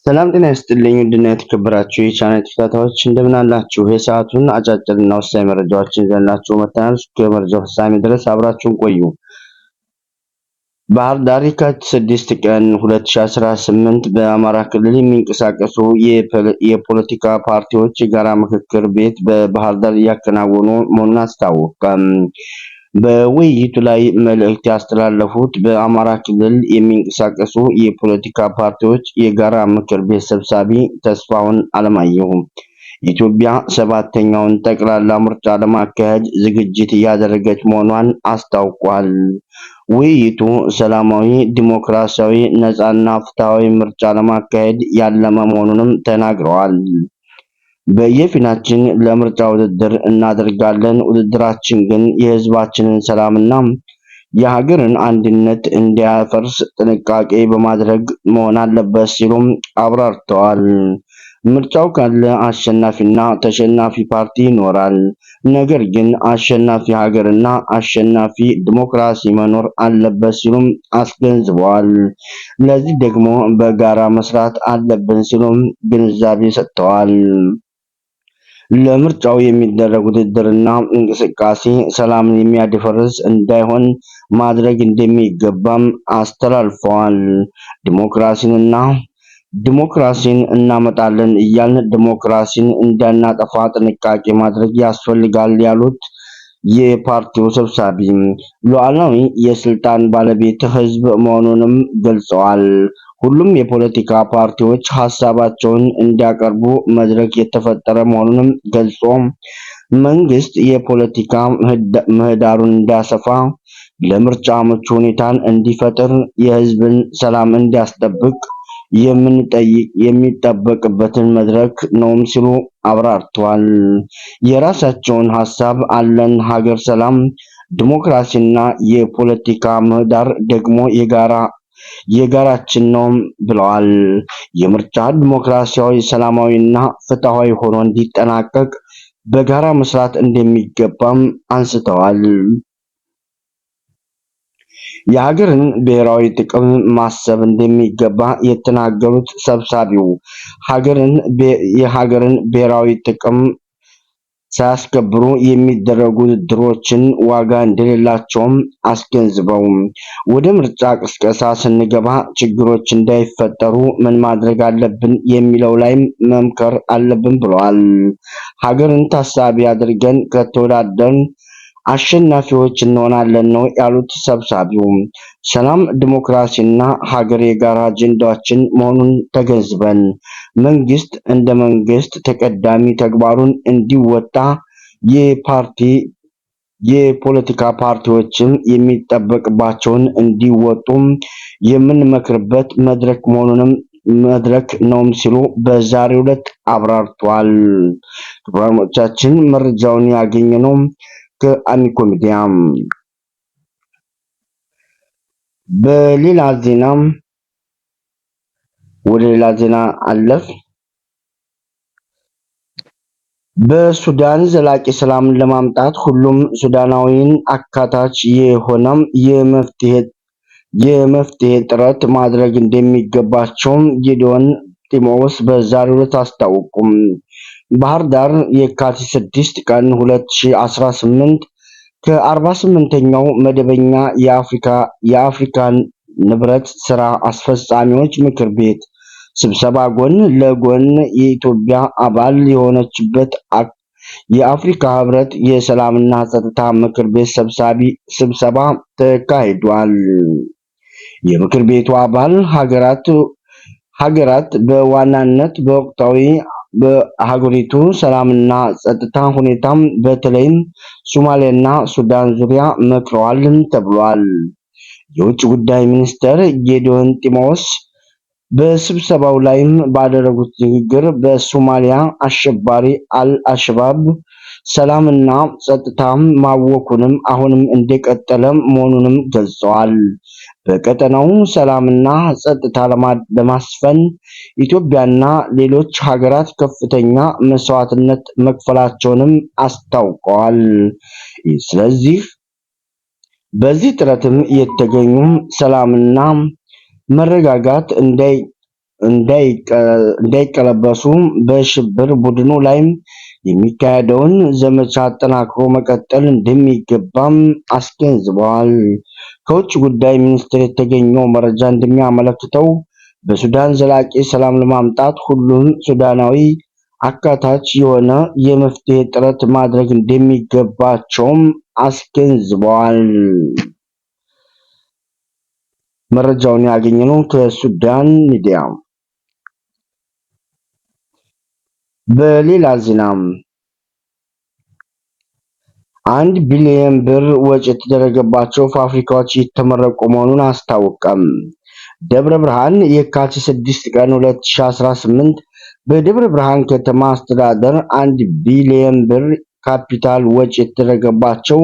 ሰላም ጤና ይስጥልኝ ውድና የተከበራችሁ የቻናል ተከታታዮች እንደምን አላችሁ? የሰዓቱን አጫጭርና ወሳኝ መረጃዎችን ይዘንላችሁ መጥተናል። እስከ መረጃው ፍጻሜ ድረስ አብራችሁን ቆዩ። ባህር ዳር የካቲት 6 ቀን 2018 በአማራ ክልል የሚንቀሳቀሱ የፖለቲካ ፓርቲዎች የጋራ ምክክር ቤት በባህር ዳር እያከናወኑ መሆኑን አስታወቀ። በውይይቱ ላይ መልእክት ያስተላለፉት በአማራ ክልል የሚንቀሳቀሱ የፖለቲካ ፓርቲዎች የጋራ ምክር ቤት ሰብሳቢ ተስፋውን አለማየሁ ኢትዮጵያ ሰባተኛውን ጠቅላላ ምርጫ ለማካሄድ ዝግጅት እያደረገች መሆኗን አስታውቋል። ውይይቱ ሰላማዊ፣ ዲሞክራሲያዊ፣ ነፃና ፍትሃዊ ምርጫ ለማካሄድ ያለመ መሆኑንም ተናግረዋል። በየፊናችን ለምርጫ ውድድር እናደርጋለን። ውድድራችን ግን የህዝባችንን ሰላምና የሀገርን አንድነት እንዲያፈርስ ጥንቃቄ በማድረግ መሆን አለበት ሲሉም አብራርተዋል። ምርጫው ካለ አሸናፊና ተሸናፊ ፓርቲ ይኖራል። ነገር ግን አሸናፊ ሀገርና አሸናፊ ዲሞክራሲ መኖር አለበት ሲሉም አስገንዝበዋል። ለዚህ ደግሞ በጋራ መስራት አለብን ሲሉም ግንዛቤ ሰጥተዋል። ለምርጫው የሚደረግ ውድድርና እንቅስቃሴ ሰላምን የሚያደፈርስ እንዳይሆን ማድረግ እንደሚገባም አስተላልፈዋል። ዲሞክራሲን እናመጣለን እያልን ዲሞክራሲን እንዳናጠፋ ጥንቃቄ ማድረግ ያስፈልጋል ያሉት የፓርቲው ሰብሳቢ ሉዓላዊ የስልጣን ባለቤት ህዝብ መሆኑንም ገልጸዋል። ሁሉም የፖለቲካ ፓርቲዎች ሀሳባቸውን እንዲያቀርቡ መድረክ የተፈጠረ መሆኑንም ገልጾ መንግስት የፖለቲካ ምህዳሩን እንዲያሰፋ፣ ለምርጫ ምቹ ሁኔታን እንዲፈጥር፣ የህዝብን ሰላም እንዲያስጠብቅ የሚጠበቅበትን መድረክ ነውም ሲሉ አብራርተዋል። የራሳቸውን ሀሳብ አለን፣ ሀገር ሰላም፣ ዲሞክራሲና የፖለቲካ ምህዳር ደግሞ የጋራችን ነው ብለዋል። የምርጫ ዲሞክራሲያዊ፣ ሰላማዊና ፍትሃዊ ሆኖ እንዲጠናቀቅ በጋራ መስራት እንደሚገባም አንስተዋል። የሀገርን ብሔራዊ ጥቅም ማሰብ እንደሚገባ የተናገሩት ሰብሳቢው የሀገርን ብሔራዊ ጥቅም ሳያስከብሩ የሚደረጉ ድሮችን ዋጋ እንደሌላቸውም አስገንዝበው ወደ ምርጫ ቅስቀሳ ስንገባ ችግሮች እንዳይፈጠሩ ምን ማድረግ አለብን የሚለው ላይ መምከር አለብን ብለዋል። ሀገርን ታሳቢ አድርገን ከተወዳደርን አሸናፊዎች እንሆናለን ነው ያሉት ሰብሳቢው። ሰላም፣ ዲሞክራሲና ሀገር የጋራ አጀንዳችን መሆኑን ተገንዝበን መንግስት እንደ መንግስት ተቀዳሚ ተግባሩን እንዲወጣ የፖለቲካ ፓርቲዎችም የሚጠበቅባቸውን እንዲወጡ የምንመክርበት መድረክ ነውም ሲሉ በዛሬው ዕለት አብራርተዋል። ፕሮግራሞቻችን መረጃውን ያገኘነው ከአሚኮ ሚዲያ። ወደ ሌላ ዜና አለፍ። በሱዳን ዘላቂ ሰላምን ለማምጣት ሁሉም ሱዳናዊን አካታች የሆነ የመፍትሄ ጥረት ማድረግ እንደሚገባቸው ጌዲዮን ጢሞቴዎስ በዛሬው ዕለት አስታወቁም። ባህር ዳር የካቲት 6 ቀን 2018 ከ48ኛው መደበኛ የአፍሪካ ንብረት ስራ አስፈጻሚዎች ምክር ቤት ስብሰባ ጎን ለጎን የኢትዮጵያ አባል የሆነችበት የአፍሪካ ህብረት የሰላምና ጸጥታ ምክር ቤት ስብሰባ ተካሂዷል። የምክር ቤቱ አባል ሀገራት በዋናነት በወቅታዊ በሀገሪቱ ሰላምና ጸጥታ ሁኔታም በተለይም ሶማሊያና ሱዳን ዙሪያ መክረዋል ተብሏል። የውጭ ጉዳይ ሚኒስትር ጌዲዮን ጢሞቴዎስ በስብሰባው ላይም ባደረጉት ንግግር በሶማሊያ አሸባሪ አልሸባብ ሰላምና ጸጥታ ማወኩንም አሁንም እንደቀጠለ መሆኑንም ገልጸዋል። በቀጠናው ሰላምና ጸጥታ ለማስፈን ኢትዮጵያና ሌሎች ሀገራት ከፍተኛ መስዋዕትነት መክፈላቸውንም አስታውቀዋል። ስለዚህ በዚህ ጥረትም የተገኙ ሰላምና መረጋጋት እንዳይቀለበሱ በሽብር ቡድኑ ላይ የሚካሄደውን ዘመቻ አጠናክሮ መቀጠል እንደሚገባም አስገንዝበዋል። ከውጭ ጉዳይ ሚኒስቴር የተገኘው መረጃ እንደሚያመለክተው በሱዳን ዘላቂ ሰላም ለማምጣት ሁሉም ሱዳናዊ አካታች የሆነ የመፍትሄ ጥረት ማድረግ እንደሚገባቸውም አስገንዝበዋል። መረጃውን ያገኘነው ከሱዳን ሚዲያ። በሌላ ዜና 1 ቢሊዮን ብር ወጪ የተደረገባቸው ፋብሪካዎች እየተመረቁ መሆኑን አስታወቀም። ደብረ ብርሃን የካቲት 6 ቀን 2018 በደብረ ብርሃን ከተማ አስተዳደር 1 ቢሊዮን ብር ካፒታል ወጪ የተደረገባቸው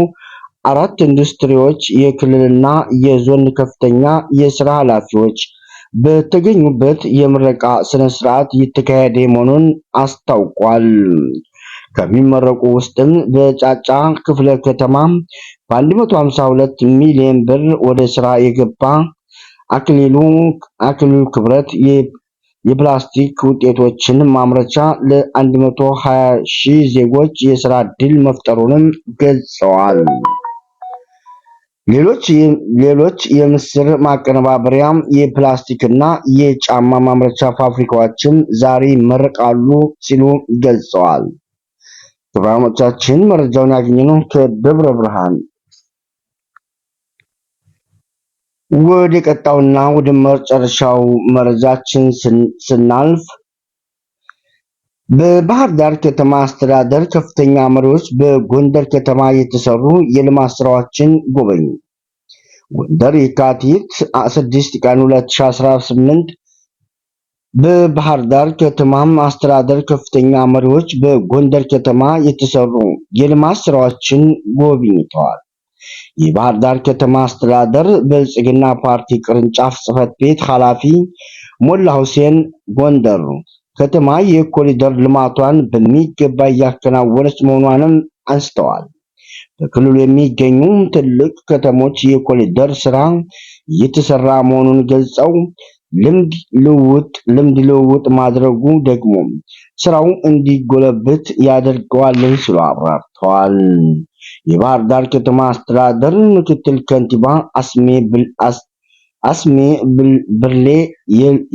4 ኢንዱስትሪዎች የክልልና የዞን ከፍተኛ የስራ ኃላፊዎች በተገኙበት የምረቃ ስነ ስርዓት እየተካሄደ መሆኑን አስታውቋል። ከሚመረቁ ውስጥም በጫጫ ክፍለ ከተማ በ152 ሚሊዮን ብር ወደ ስራ የገባ አክሊሉ ክብረት የፕላስቲክ ውጤቶችን ማምረቻ ለ120 ሺህ ዜጎች የስራ ዕድል መፍጠሩንም ገልጸዋል። ሌሎች የምስር ማቀነባበሪያ፣ የፕላስቲክና የጫማ ማምረቻ ፋብሪካዎችም ዛሬ ይመረቃሉ ሲሉ ገልጸዋል። ተባሞቻችን መረጃውን ያገኘነው ከደብረ ብርሃን። ወደ ቀጣውና ወደ መጨረሻው መረጃችን ስናልፍ በባህር ዳር ከተማ አስተዳደር ከፍተኛ መሪዎች በጎንደር ከተማ የተሰሩ የልማት ስራዎችን ጎበኙ። ጎንደር የካቲት 6 ቀን 2018 በባህር ዳር ከተማ አስተዳደር ከፍተኛ መሪዎች በጎንደር ከተማ የተሰሩ የልማት ስራዎችን ጎብኝተዋል። የባህር ዳር ከተማ አስተዳደር ብልጽግና ፓርቲ ቅርንጫፍ ጽሕፈት ቤት ኃላፊ ሞላ ሁሴን ጎንደር ከተማ የኮሪደር ልማቷን በሚገባ እያከናወነች መሆኗንም አንስተዋል። በክልሉ የሚገኙ ትልቅ ከተሞች የኮሪደር ስራ እየተሰራ መሆኑን ገልጸው ልምድ ልውውጥ ማድረጉ ደግሞ ስራው እንዲጎለብት ያደርገዋልን ሲሉ አብራርተዋል። የባህር ዳር ከተማ አስተዳደር ምክትል ከንቲባ አስሜ ብርሌ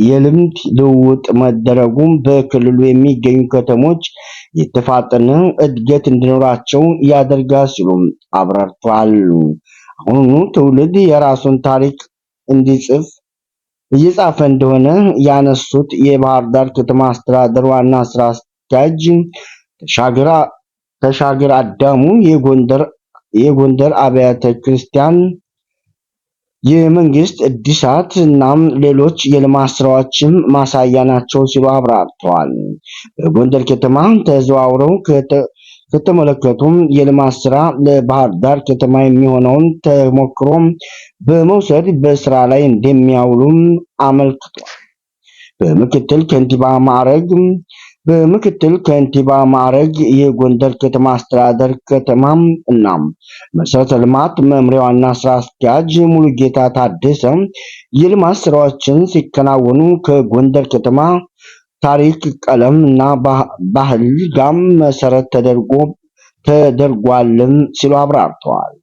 የልምድ ልውውጥ መደረጉ በክልሉ የሚገኙ ከተሞች የተፋጠነ እድገት እንዲኖራቸው ያደርጋል ሲሉ አብራርተዋል። አሁኑ ትውልድ የራሱን ታሪክ እንዲጽፍ እየጻፈ እንደሆነ ያነሱት የባህር ዳር ከተማ አስተዳደር ዋና ስራ አስኪያጅ ተሻገር አዳሙ የጎንደር አብያተ ክርስቲያን የመንግስት እድሳት እና ሌሎች የልማት ስራዎችም ማሳያ ናቸው ሲሉ አብራርተዋል። በጎንደር ከተማ ተዘዋውረው ከተመለከቱም የልማት ስራ ለባህር ዳር ከተማ የሚሆነውን ተሞክሮ በመውሰድ በስራ ላይ እንደሚያውሉም አመልክቷል። በምክትል ከንቲባ ማዕረግ የጎንደር ከተማ አስተዳደር ከተማ እና መሰረተ ልማት መምሪያ ዋና ስራ አስኪያጅ ሙሉጌታ ታደሰ የልማት ስራዎችን ሲከናወኑ ከጎንደር ከተማ ታሪክ፣ ቀለም እና ባህል ጋር መሰረት ተደርጓልም ሲሉ አብራርተዋል።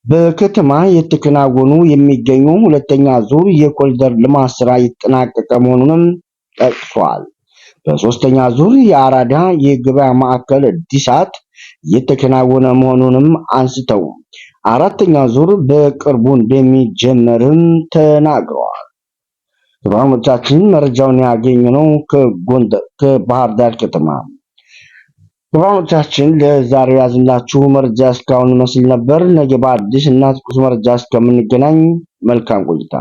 በከተማ የተከናወኑ የሚገኙ ሁለተኛ ዙር የኮሪደር ልማት ስራ የተጠናቀቀ መሆኑንም ጠቅሷል። በሶስተኛ ዙር የአራዳ የገበያ ማዕከል እድሳት የተከናወነ መሆኑንም አንስተው አራተኛ ዙር በቅርቡ እንደሚጀመርም ተናግረዋል። ተባሞቻችን መረጃውን ያገኘነው ከባህር ዳር ከተማ። ተባሞቻችን ለዛሬው ያዝንላችሁ መረጃ እስካሁን መስል ነበር። ነገ በአዲስ እና ትኩስ መረጃ እስከምንገናኝ መልካም ቆይታ